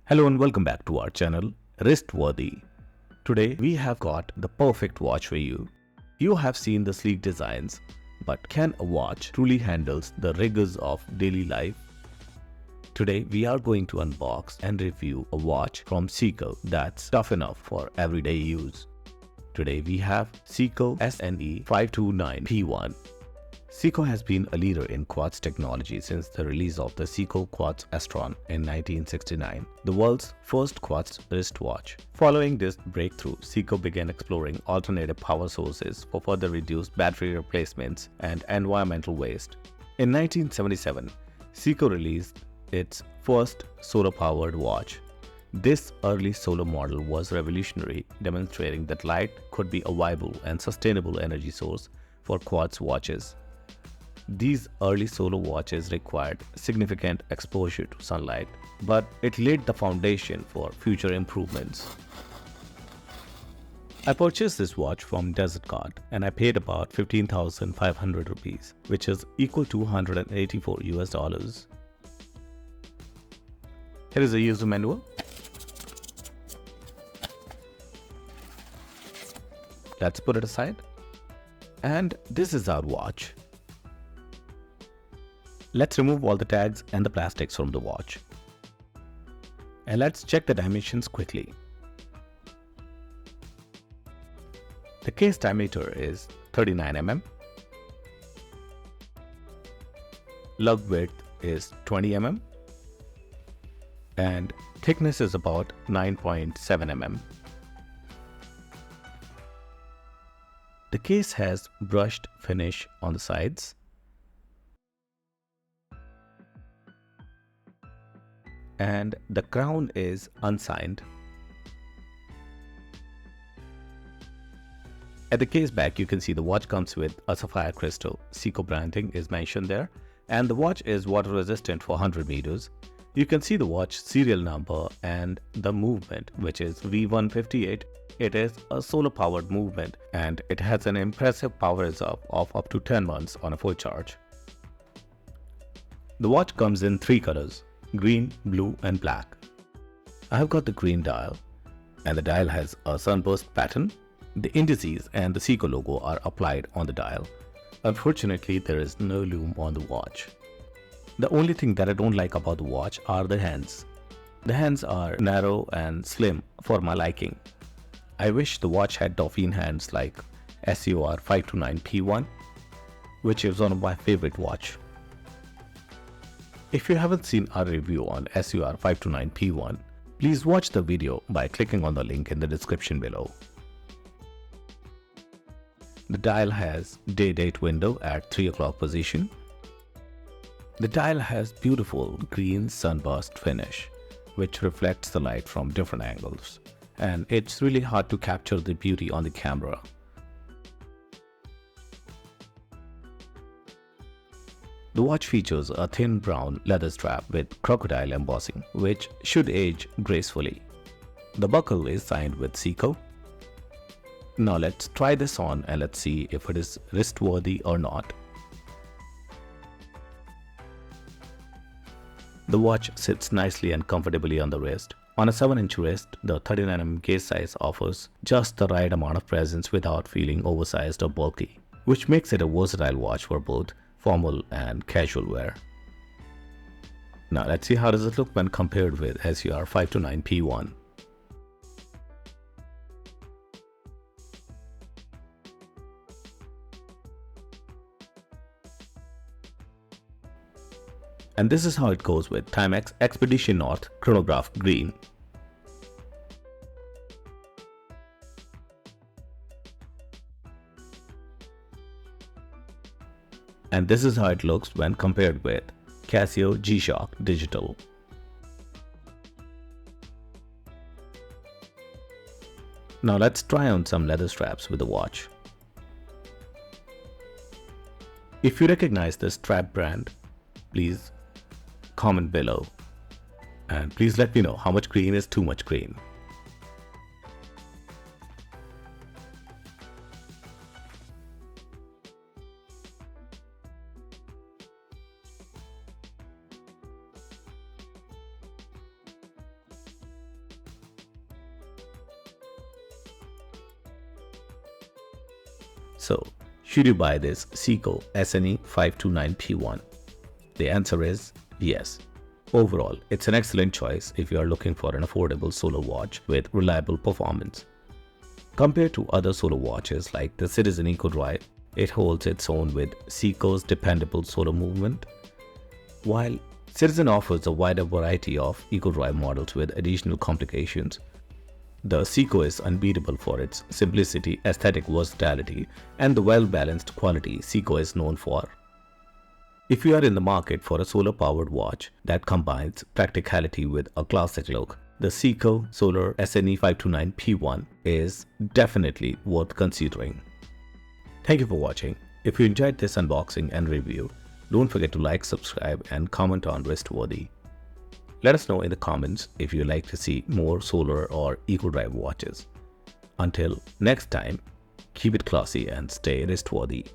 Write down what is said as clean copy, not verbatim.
Hello and welcome back to our channel, Wristworthy. Today we have got the perfect watch for you. You have seen the sleek designs, but can a watch truly handle the rigors of daily life? Today we are going to unbox and review a watch from Seiko that's tough enough for everyday use. Today we have Seiko SNE529P1. Seiko has been a leader in quartz technology since the release of the Seiko Quartz Astron in 1969, the world's first quartz wristwatch. Following this breakthrough, Seiko began exploring alternative power sources for further reduced battery replacements and environmental waste. In 1977, Seiko released its first solar-powered watch. This early solar model was revolutionary, demonstrating that light could be a viable and sustainable energy source for quartz watches. These early solar watches required significant exposure to sunlight, but it laid the foundation for future improvements. I purchased this watch from Desert Card and I paid about 15,500 rupees, which is equal to 184 US dollars. Here is a user manual. Let's put it aside. And this is our watch. Let's remove all the tags and the plastics from the watch. And let's check the dimensions quickly. The case diameter is 39 mm. Lug width is 20 mm. And thickness is about 9.7 mm. The case has brushed finish on the sides. And the crown is unsigned. At the case back, you can see the watch comes with a sapphire crystal. Seiko branding is mentioned there, and the watch is water resistant for 100 meters. You can see the watch serial number and the movement, which is V158. It is a solar powered movement and it has an impressive power reserve of up to 10 months on a full charge. The watch comes in 3 colors: green, blue and black. I have got the green dial, and the dial has a sunburst pattern. The indices and the Seiko logo are applied on the dial. Unfortunately, there is no lume on the watch. The only thing that I don't like about the watch are the hands. The hands are narrow and slim for my liking. I wish the watch had dolphin hands like SNE529P1, which is one of my favorite watch. If you haven't seen our review on SNE529P1, please watch the video by clicking on the link in the description below. The dial has day-date window at 3 o'clock position. The dial has beautiful green sunburst finish, which reflects the light from different angles, and it's really hard to capture the beauty on the camera. The watch features a thin brown leather strap with crocodile embossing, which should age gracefully. The buckle is signed with Seiko. Now let's try this on and let's see if it is wrist-worthy or not. The watch sits nicely and comfortably on the wrist. On a 7-inch wrist, the 39mm case size offers just the right amount of presence without feeling oversized or bulky, which makes it a versatile watch for both formal and casual wear. Now let's see how does it look when compared with SNE529P1. And this is how it goes with Timex Expedition North Chronograph Green. And this is how it looks when compared with Casio G-Shock Digital. Now let's try on some leather straps with the watch. If you recognize this strap brand, please comment below, and please let me know how much green is too much green. So, should you buy this Seiko SNE529P1? The answer is yes. Overall, it's an excellent choice if you are looking for an affordable solar watch with reliable performance. Compared to other solar watches like the Citizen Eco Drive, it holds its own with Seiko's dependable solar movement. While Citizen offers a wider variety of Eco Drive models with additional complications, the Seiko is unbeatable for its simplicity, aesthetic versatility, and the well-balanced quality Seiko is known for. If you are in the market for a solar-powered watch that combines practicality with a classic look, the Seiko Solar SNE529P1 is definitely worth considering. Thank you for watching. If you enjoyed this unboxing and review, don't forget to like, subscribe, and comment on Wristworthy. Let us know in the comments if you like to see more solar or eco drive watches. Until next time, keep it classy and stay wristworthy.